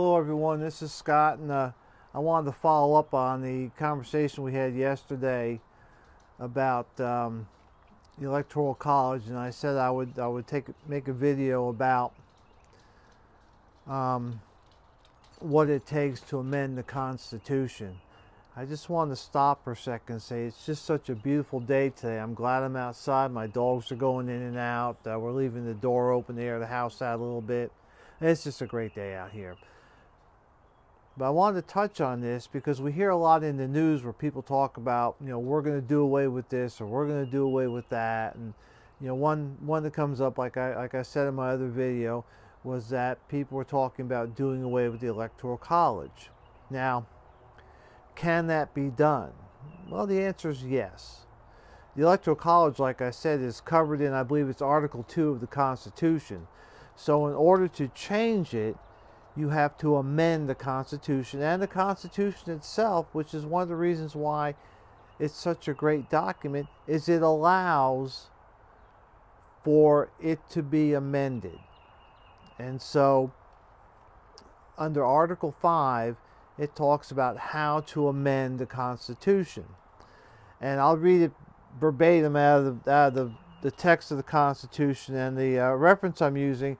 Hello everyone, this is Scott, and I wanted to follow up on the conversation we had yesterday about the Electoral College, and I said I would make a video about what it takes to amend the Constitution. I just wanted to stop for a second and say it's just such a beautiful day today. I'm glad I'm outside. My dogs are going in and out. We're leaving the door open to air the house out a little bit. It's just a great day out here. But I wanted to touch on this because we hear a lot in the news where people talk about, we're going to do away with this or we're going to do away with that. And, one that comes up, like I said in my other video, was that people were talking about doing away with the Electoral College. Now, can that be done? Well, the answer is yes. The Electoral College, like I said, is covered in, I believe it's Article 2 of the Constitution. So in order to change it, you have to amend the Constitution, and the Constitution itself, which is one of the reasons why it's such a great document, is it allows for it to be amended. And so under Article 5, it talks about how to amend the Constitution. And I'll read it verbatim out of the text of the Constitution, and the reference I'm using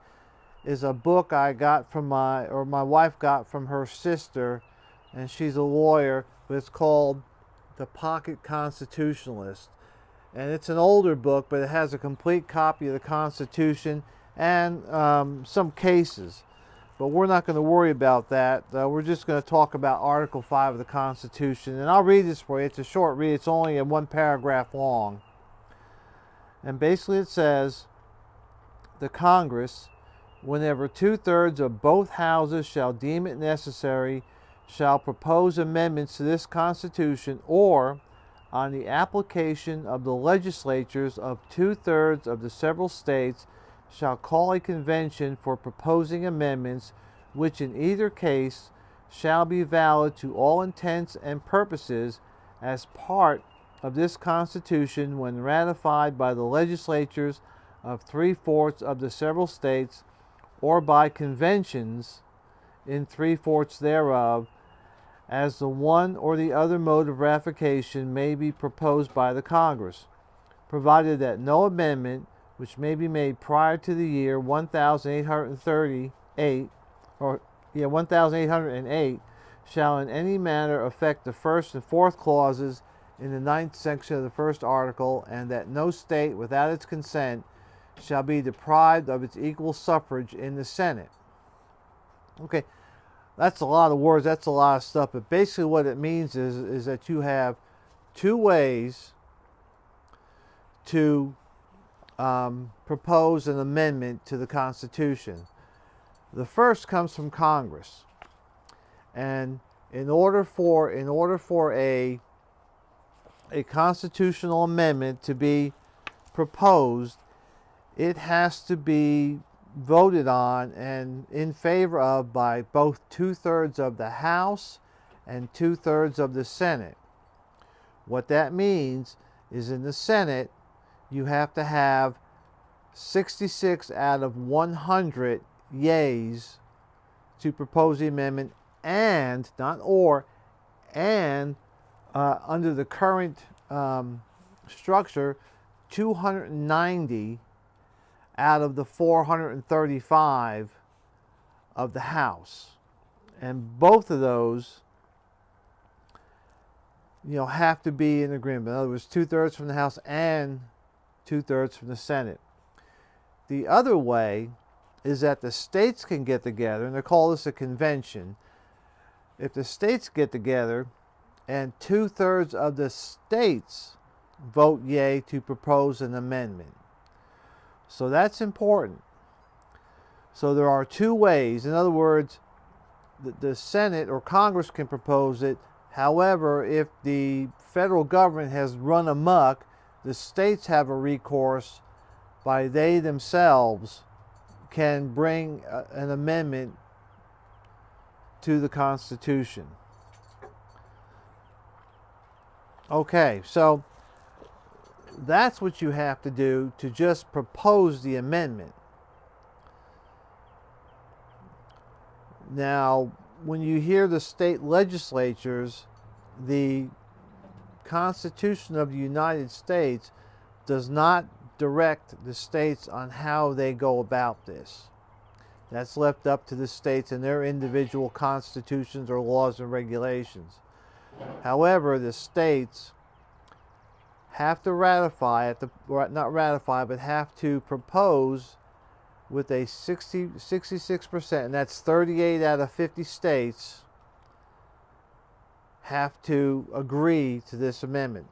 is a book I got from my wife got from her sister, and she's a lawyer, but it's called The Pocket Constitutionalist. And it's an older book, but it has a complete copy of the Constitution and some cases. But we're not going to worry about that. We're just going to talk about Article 5 of the Constitution. And I'll read this for you. It's a short read. It's only a one paragraph long. And basically it says, the Congress, whenever 2/3 of both houses shall deem it necessary, shall propose amendments to this Constitution, or, on the application of the legislatures of 2/3 of the several states, shall call a convention for proposing amendments, which in either case shall be valid to all intents and purposes as part of this Constitution when ratified by the legislatures of 3/4 of the several states, or by conventions in 3/4 thereof, as the one or the other mode of ratification may be proposed by the Congress, provided that no amendment which may be made prior to the year 1808 shall in any manner affect the first and fourth clauses in the 9th section of the first article, and that no state without its consent shall be deprived of its equal suffrage in the Senate. Okay, that's a lot of words, that's a lot of stuff, but basically what it means is that you have two ways to propose an amendment to the Constitution. The first comes from Congress, and in order for a constitutional amendment to be proposed, it has to be voted on and in favor of by both 2/3 of the House and 2/3 of the Senate. What that means is in the Senate, you have to have 66 out of 100 yeas to propose the amendment, and, not or, and under the current structure, 290 out of the 435 of the House. And both of those, have to be in agreement. In other words, 2/3 from the House and 2/3 from the Senate. The other way is that the states can get together, and they call this a convention. If the states get together and 2/3 of the states vote yea to propose an amendment. So that's important. So there are two ways. In other words, the Senate or Congress can propose it. However, if the federal government has run amok, the states have a recourse by they themselves can bring an amendment to the Constitution. Okay, so that's what you have to do to just propose the amendment. Now, when you hear the state legislatures, the Constitution of the United States does not direct the states on how they go about this. That's left up to the states and their individual constitutions or laws and regulations. However, the states have to ratify, not ratify, but have to propose with a 66%, and that's 38 out of 50 states, have to agree to this amendment.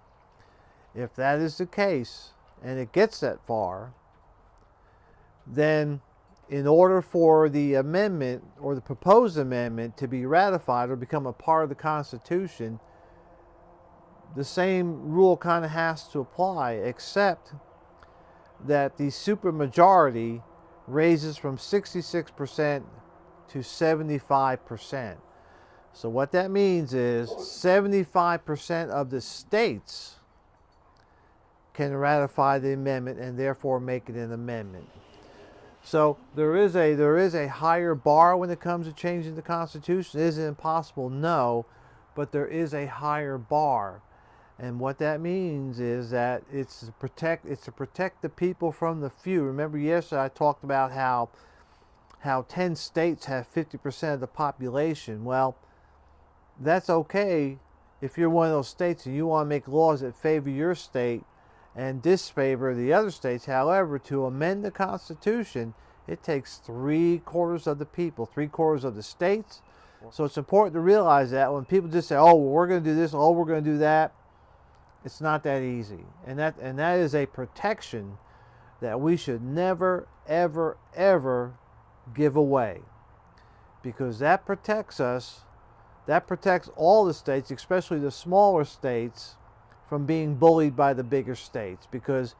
If that is the case, and it gets that far, then in order for the amendment or the proposed amendment to be ratified or become a part of the Constitution, the same rule kind of has to apply, except that the supermajority raises from 66% to 75%. So what that means is 75% of the states can ratify the amendment and therefore make it an amendment. So there is a higher bar when it comes to changing the Constitution. Is it impossible? No, but there is a higher bar. And what that means is that it's to protect the people from the few. Remember yesterday I talked about how 10 states have 50% of the population. Well, that's okay if you're one of those states and you want to make laws that favor your state and disfavor the other states. However, to amend the Constitution, it takes 3/4 of the people, 3/4 of the states. So it's important to realize that when people just say, oh, well, we're going to do this, oh, we're going to do that, it's not that easy. And that is a protection that we should never, ever, ever give away. Because that protects us, that protects all the states, especially the smaller states, from being bullied by the bigger states. Because,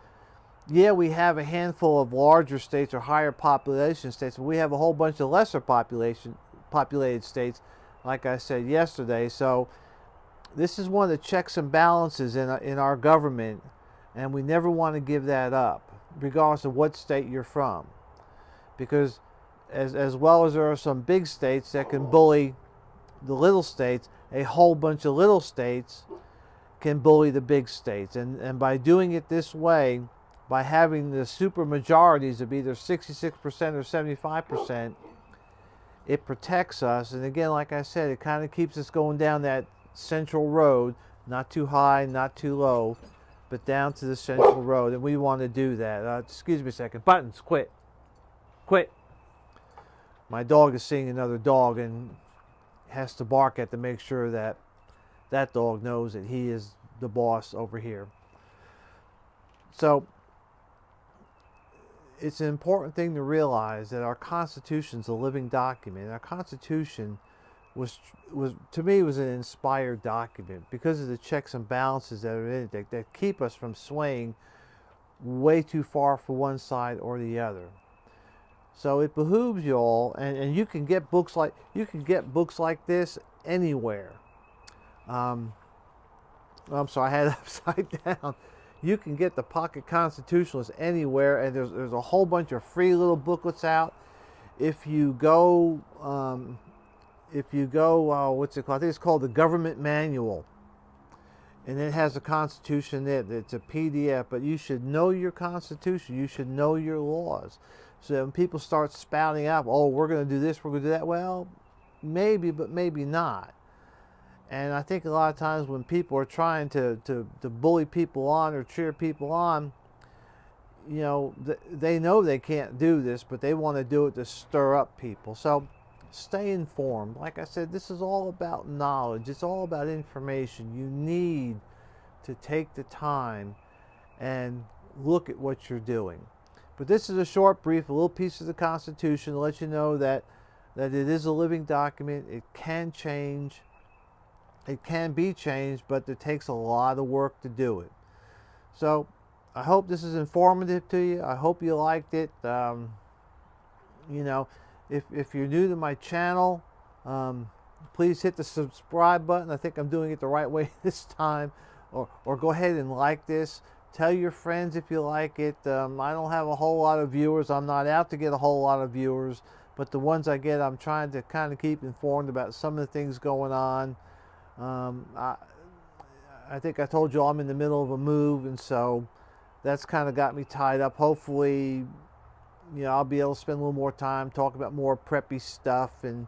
yeah, we have a handful of larger states or higher population states, but we have a whole bunch of lesser populated states, like I said yesterday. So this is one of the checks and balances in our government, and we never want to give that up, regardless of what state you're from. Because as well as there are some big states that can bully the little states, a whole bunch of little states can bully the big states. And by doing it this way, by having the super majorities of either 66% or 75%, it protects us. And again, like I said, it kind of keeps us going down that central road, not too high, not too low, but down to the central road. And we want to do that. Excuse me a second. Buttons, quit. Quit. My dog is seeing another dog and has to bark at to make sure that that dog knows that he is the boss over here. So it's an important thing to realize that our Constitution is a living document. Our Constitution was to me was an inspired document because of the checks and balances that are in it that keep us from swaying way too far for one side or the other. So it behooves you all, and you can get books like this anywhere. I'm sorry, I had it upside down. You can get the Pocket Constitutionalist anywhere, and there's a whole bunch of free little booklets out. If you go, what's it called? I think it's called the Government Manual, and it has a Constitution in it. It's a PDF, but you should know your Constitution. You should know your laws. So when people start spouting out, oh, we're going to do this, we're going to do that, well, maybe, but maybe not. And I think a lot of times when people are trying to bully people on or cheer people on, you know, they know they can't do this, but they want to do it to stir up people. So stay informed. Like I said, this is all about knowledge. It's all about information. You need to take the time and look at what you're doing. But this is a short brief, a little piece of the Constitution to let you know that it is a living document. It can change. It can be changed, but it takes a lot of work to do it. So I hope this is informative to you. I hope you liked it. You know, if you're new to my channel, please hit the subscribe button. I think I'm doing it the right way this time. Or go ahead and like this. Tell your friends if you like it. I don't have a whole lot of viewers. I'm not out to get a whole lot of viewers, but the ones I get, I'm trying to kind of keep informed about some of the things going on. I think I told you I'm in the middle of a move, and so that's kind of got me tied up. Hopefully, I'll be able to spend a little more time, talk about more preppy stuff, and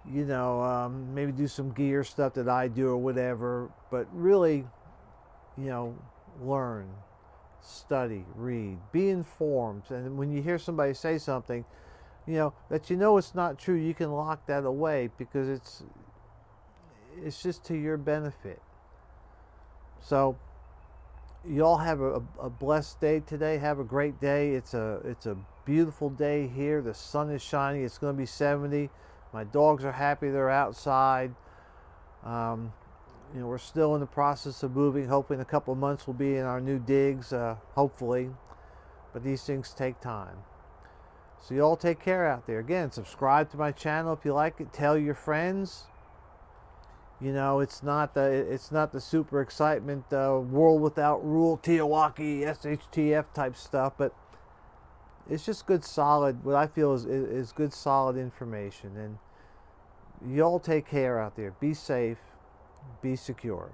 maybe do some gear stuff that I do or whatever. But really, learn, study, read, be informed. And when you hear somebody say something, that it's not true, you can lock that away, because it's just to your benefit. So you all have a blessed day today. Have a great day. It's a beautiful day here. The sun is shining. It's going to be 70. My dogs are happy they're outside. We're still in the process of moving. Hoping in a couple of months we'll be in our new digs, hopefully. But these things take time. So you all take care out there. Again, subscribe to my channel if you like it. Tell your friends. It's not the super excitement, world without rule, Tiawaki, SHTF type stuff, but it's just good, solid, what I feel is good, solid information. And you all take care out there. Be safe, be secure.